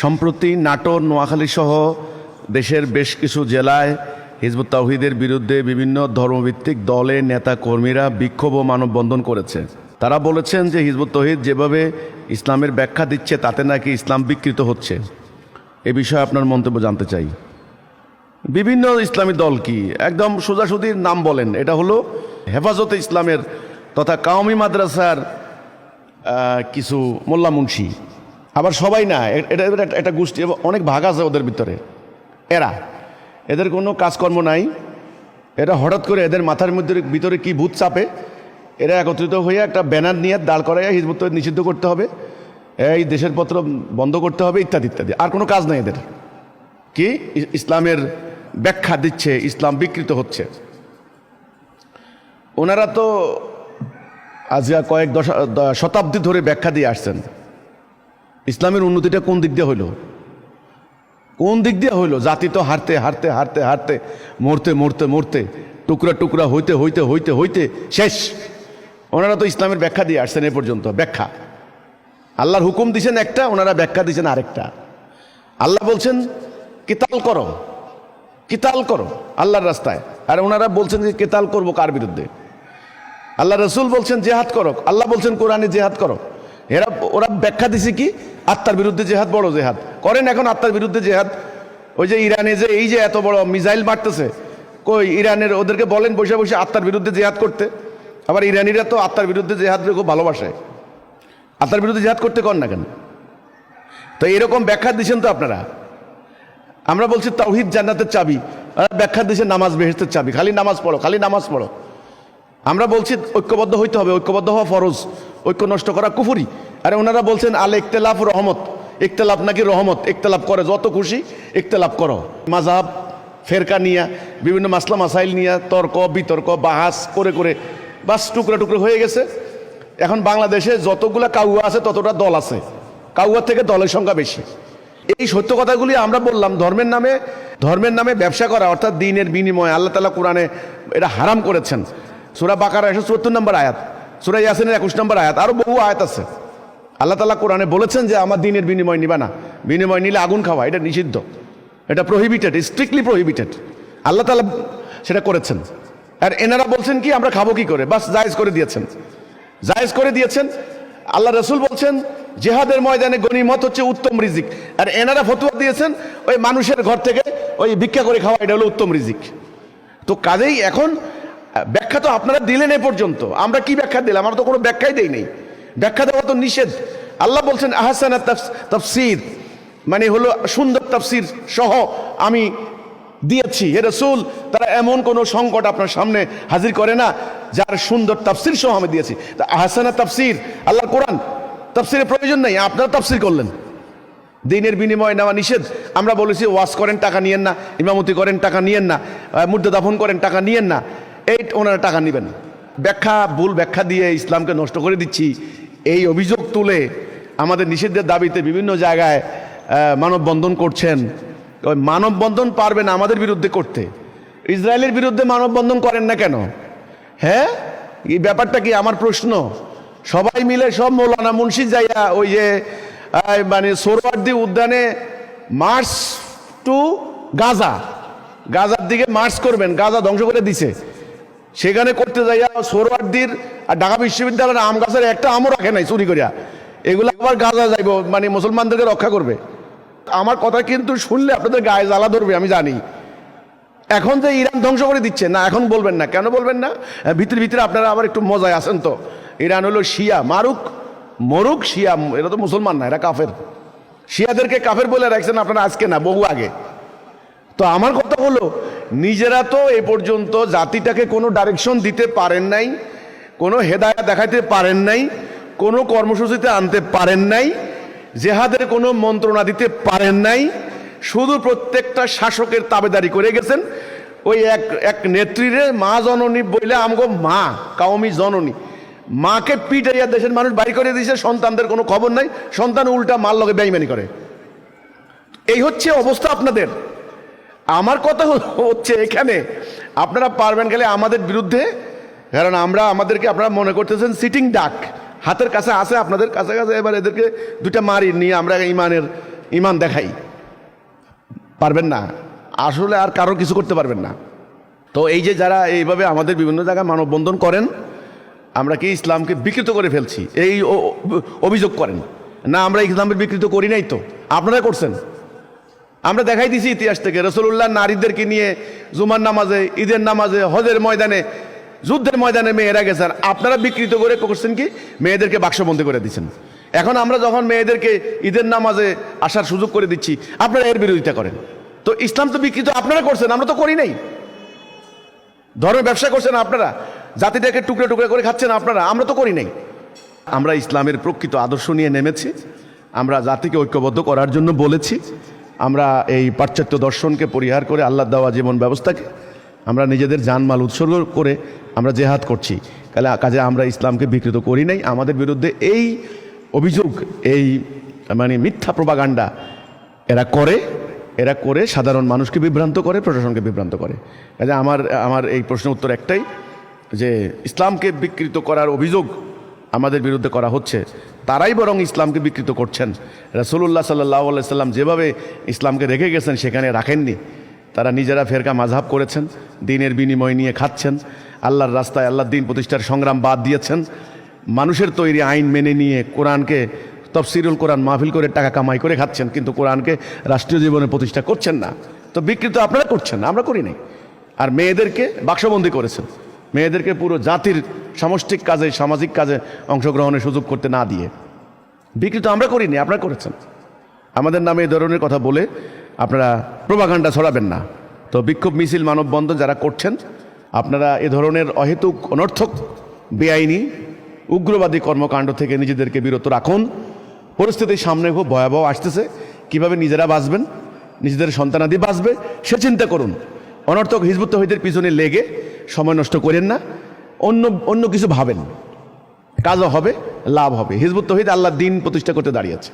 সম্প্রতি নাটোর, নোয়াখালী সহ দেশের বেশ কিছু জেলায় হিজবুত তাওহীদের বিরুদ্ধে বিভিন্ন ধর্মভিত্তিক দলের নেতা কর্মীরা বিক্ষোভ ও মানববন্ধন করেছে। তারা বলেছেন যে হিজবুত তাওহীদ যেভাবে ইসলামের ব্যাখ্যা দিচ্ছে তাতে নাকি ইসলাম বিকৃত হচ্ছে। এ বিষয়ে আপনার মন্তব্য জানতে চাই। বিভিন্ন ইসলামী দল কি একদম সোজাসুজির নাম বলেন, এটা হলো হেফাজতে ইসলামের তথা কাওমি মাদ্রাসার কিছু মোল্লা মুন্সি। আবার সবাই না, এটা একটা গোষ্ঠী, অনেক ভাগ আছে ওদের ভিতরে। এদের কোনো কাজকর্ম নাই, এরা হঠাৎ করে এদের মাথার ভিতরে কি ভূত চাপে, এরা একত্রিত হয়ে একটা ব্যানার নিয়ে দাঁড় করাইয়া হিজবুত তাওহীদ নিষিদ্ধ করতে হবে, এই দেশের পত্র বন্ধ করতে হবে, ইত্যাদি ইত্যাদি। আর কোনো কাজ নাই এদের। কি ইসলামের ব্যাখ্যা দিচ্ছে, ইসলাম বিকৃত হচ্ছে। ওনারা তো আজ কয়েক শতাব্দী ধরে ব্যাখ্যা দিয়ে আসছেন। ইসলামের উন্নতিটা কোন দিক দিয়ে হইল? কোন দিক দিয়ে হইল? জাতি তো হারতে হারতে হারতে হারতে মরতে মরতে মরতে টুকরা টুকরা হইতে হইতে হইতে হইতে শেষ। ওনারা তো ইসলামের ব্যাখ্যা দিয়ে আসছেন এ পর্যন্ত। ব্যাখ্যা আল্লাহর হুকুম দিয়েছেন একটা, ওনারা ব্যাখ্যা দিয়েছেন আরেকটা। আল্লাহ বলছেন কিতাল করো, কিতাল করো আল্লাহর রাস্তায়, আর ওনারা বলছেন যে কিতাল করবো কার বিরুদ্ধে? আল্লাহ রসুল বলছেন জেহাদ করো, আল্লাহ বলছেন কোরআনে জেহাদ করো। ওরা ব্যাখ্যা দিছে কি আত্মার বিরুদ্ধে জেহাদ, বড় জেহাদ করেন এখন আত্মার বিরুদ্ধে জেহাদ। ওই যে ইরানে যে এই যে এত বড় মিসাইল মারতেছে, কই ইরানের ওদেরকে বলেন বসে বসে আত্মার বিরুদ্ধে জেহাদ করতে। আবার ইরানিরা তো আত্মার বিরুদ্ধে জেহাদ খুব ভালোবাসে, আত্মার বিরুদ্ধে জেহাদ করতে কর না কেন? তো এরকম ব্যাখ্যা দিচ্ছেন তো আপনারা। আমরা বলছি তাওহীদ জান্নাতের চাবি, ব্যাখ্যা দিচ্ছেন নামাজ বেহেশতের চাবি, খালি নামাজ পড়ো, খালি নামাজ পড়ো। আমরা বলছি ঐক্যবদ্ধ হইতে হবে, ঐক্যবদ্ধ হওয়া ফরজ, ঐক্য নষ্ট করা কুফরি। আরে ওনারা বলছেন আল ইখতিলাফ রহমত, ইখতিলাফ নাকি রহমত, ইখতিলাফ করে যত খুশি ইখতিলাফ করো। মাযহাব ফেরকা নিয়ে বিভিন্ন মাসলা মাসাইল নিয়ে তর্ক বিতর্ক বাহাস করে করে বাস টুকরা টুকরো হয়ে গেছে। এখন বাংলাদেশে যতগুলা কাউয়া আছে ততটা দল আছে, কাউয়া থেকে দলের সংখ্যা বেশি। এই সত্য কথাগুলি আমরা বললাম। ধর্মের নামে ব্যবসা করা অর্থাৎ দ্বীনের বিনিময়ে আল্লাহ তাআলা কোরআনে এটা হারাম করেছেন। সূরা বাকারা 174 নম্বর আয়াত, সূরা ইয়াসিনের 21 নম্বর আয়াত, আরো বহু আয়াত আছে। আল্লাহ তাআলা কোরআনে বলেছেন যে আমার দ্বীনের বিনিময় নিবা না, বিনিময় নিলে আগুন খাওয়া, এটা নিষিদ্ধ, এটা প্রহিবিটেড, স্ট্রিক্টলি প্রহিবিটেড। আল্লাহ তাআলা সেটা করেছেন। আর এনারা বলছেন কি আমরা খাবো কি করে, বাস জায়েজ করে দিয়েছেন, জায়েজ করে দিয়েছেন। আল্লাহ রসুল বলছেন জিহাদের ময়দানে গনিমত হচ্ছে উত্তম রিজিক, আর এনারা ফতোয়া দিয়েছেন ওই মানুষের ঘর থেকে ওই ভিক্ষা করে খাওয়া এটা হলো উত্তম রিজিক। তো কাজেই এখন ব্যাখ্যা তো আপনারা দিলেন এ পর্যন্ত, আমরা কি ব্যাখ্যা দিলাম? আমরা তো কোনো ব্যাখ্যাই দেই নাই, ব্যাখ্যা দেওয়া তো নিষেধ। আল্লাহ বলছেন আহসানা তাফসীর, মানে হলো সুন্দর তাফসীর সহ আমি দিয়েছি। হে রাসূল, তারা এমন কোনো সংকট আপনার সামনে হাজির করে না যার সুন্দর তাফসীর সহ আমি দিয়েছি। তা আহসানা তাফসীর আল্লাহর কোরআন, তাফসীরের প্রয়োজন নাই, আপনারা তাফসীর করলেন। দ্বীনের বিনিময় নেওয়া নিষেধ। আমরা বলেছি ওয়াজ করেন টাকা নিয়েন না, ইমামতি করেন টাকা নিয়েন না, মুর্দা দাফন করেন টাকা নিয়েন না, এই ওনারা টাকা নেবেন। ভুল ব্যাখ্যা দিয়ে ইসলামকে নষ্ট করে দিচ্ছি এই অভিযোগ তুলে আমাদের নিষিদ্ধের দাবিতে বিভিন্ন জায়গায় মানববন্ধন করছেন। ওই মানববন্ধন পারবেন আমাদের বিরুদ্ধে করতে, ইসরায়েলের বিরুদ্ধে মানববন্ধন করেন না কেন? হ্যাঁ, এই ব্যাপারটা কি? আমার প্রশ্ন। সবাই মিলে সব মৌলানা মুন্সি যাইয়া ওই যে মানে সোহরাওয়ার্দী উদ্যানে মার্চ টু গাজার দিকে মার্চ করবেন, গাজা ধ্বংস করে দিছে, সেখানে করতে যাইয়া সোহরাওয়ার্দীর আর ঢাকা বিশ্ববিদ্যালয়ের আম গাছের একটা আমও রাখে নাই চুরি করিয়া, এগুলো আবার গাজা যাইব, মানে মুসলমানদেরকে রক্ষা করবে। আমার কথা কিন্তু শুনলে আপনাদের গায়ে জ্বালা ধরবে, আমি জানি। এখন যে ইরান ধ্বংস করে দিচ্ছে না, এখন বলবেন না, কেন বলবেন না? ভিতরে ভিতরে আপনারা আবার একটু মজায় আছেন তো। ইরান হলো শিয়া, মরুক শিয়া, এরা তো মুসলমান না, এরা কাফের। শিয়াদেরকে কাফের বলে রাখছেন আপনারা আজকে না, বহু আগে। তো আমার কথা হলো, নিজেরা তো এ পর্যন্ত জাতিটাকে কোনো ডাইরেকশন দিতে পারেন নাই, কোনো হেদায়েত দেখাইতে পারেন নাই, কোনো কর্মসূচিতে আনতে পারেন নাই, জেহাদের কোনো মন্ত্রণা দিতে পারেন নাই, শুধু প্রত্যেকটা শাসকের তাবেদারি করে গেছেন। ওই এক নেত্রীর মা জননী বইলে আমগো মা, কাওমি জননী, মাকে পিটাইয়া দেশের মানুষ বাড়ি করে দিয়েছে, সন্তানদের কোনো খবর নাই, সন্তান উল্টা মার লগে বেঈমানি করে। এই হচ্ছে অবস্থা আপনাদের। আমার কথা হচ্ছে এখানে আপনারা পারবেন গেলে আমাদের বিরুদ্ধে, কারণ আমাদেরকে আপনারা মনে করতেছেন সিটিং ডাক, হাতের কাছে আছে আপনাদের কাছে কাছে, এবার এদেরকে দুটা মারি নিয়ে আমরা ইমানের ইমান দেখাই, পারবেন না, আসলে আর কারো কিছু করতে পারবেন না। তো এই যে যারা এইভাবে আমাদের বিভিন্ন জায়গায় মানববন্ধন করেন, আমরা কি ইসলামকে বিকৃত করে ফেলছি এই অভিযোগ করেন না? আমরা ইসলামের বিকৃত করি নাই তো, আপনারা করছেন। আমরা দেখাই দিছি ইতিহাস থেকে রাসূলুল্লাহ নারীদেরকে নিয়ে জুমার নামাজে, ঈদের নামাজে, হজের ময়দানে, যুদ্ধের ময়দানে মেয়েরা গেছেন, আপনারা বিকৃত করে করছেন কি মেয়েদেরকে বাক্সবন্দি করে দিচ্ছেন। এখন আমরা যখন মেয়েদেরকে ঈদের নামাজে আসার সুযোগ করে দিচ্ছি, আপনারা এর বিরোধিতা করেন। তো ইসলাম তো বিকৃত আপনারা করছেন, আমরা তো করি নাই। ধর্মের ব্যবসা করছেন আপনারা, জাতিটাকে টুকরে টুকরে করে খাচ্ছেন আপনারা, আমরা তো করি নাই। আমরা ইসলামের প্রকৃত আদর্শ নিয়ে নেমেছি, আমরা জাতিকে ঐক্যবদ্ধ করার জন্য বলেছি। আমরা এই পাশ্চাত্য দর্শনকে পরিহার করে আল্লাহ দেওয়া জীবন ব্যবস্থাকে আমরা নিজেদের জানমাল উৎসর্গ করে আমরা জেহাদ করছি। কাজে আমরা ইসলামকে বিকৃত করি নাই। আমাদের বিরুদ্ধে এই অভিযোগ, এই মানে মিথ্যা প্রপাগান্ডা এরা করে সাধারণ মানুষকে বিভ্রান্ত করে, প্রশাসনকে বিভ্রান্ত করে। কাজে আমার এই প্রশ্নের উত্তর একটাই, যে ইসলামকে বিকৃত করার অভিযোগ আমাদের বিরুদ্ধে করা হচ্ছে, তারাই বরং ইসলামকে বিকৃত করছেন। রাসূলুল্লাহ সাল্লাল্লাহু আলাইহি সাল্লাম যেভাবে ইসলামকে রেখে গেছেন সেখানে রাখেননি। তারা নিজেরা ফেরকা মাযহাব করেছেন, দিনের বিনিময় নিয়ে খাচ্ছেন, আল্লাহর রাস্তায় আল্লাহর দিন প্রতিষ্ঠার সংগ্রাম বাদ দিয়েছেন, মানুষের তৈরি আইন মেনে নিয়ে কোরআনকে তফসিরুল কোরআন মাহফিল করে টাকা কামাই করে খাচ্ছেন, কিন্তু কোরআনকে রাষ্ট্রীয় জীবনে প্রতিষ্ঠা করছেন না। তো বিকৃত আপনারা করছেন, আমরা করি নাই। আর মেয়েদেরকে বাক্সবন্দি করেছেন, মেয়েদেরকে পুরো জাতির সামষ্টিক কাজে, সামাজিক কাজে অংশগ্রহণের সুযোগ করতে না দিয়ে বিকৃত আমরা করিনি, আপনারা করেছেন। আমাদের নামে এই ধরনের কথা বলে আপনারা প্রপাগান্ডা ছড়াবেন না। তো বিক্ষোভ মিছিল, মানববন্ধন যারা করছেন, আপনারা এ ধরনের অহেতুক, অনর্থক, বেআইনি, উগ্রবাদী কর্মকাণ্ড থেকে নিজেদেরকে বিরত রাখুন। পরিস্থিতির সামনে খুব ভয়াবহ আসতেছে, কিভাবে নিজেরা বাঁচবেন, নিজেদের সন্তানাদি বাঁচবে সে চিন্তা করুন। অনর্থক হিজবুত তাওহীদের পিছনে লেগে সময় নষ্ট করেন না, অন্য কিছু ভাবেন, কাজও হবে, লাভ হবে। হিজবুত তাওহীদ আল্লাহর দ্বীন প্রতিষ্ঠা করতে দাঁড়িয়েছে।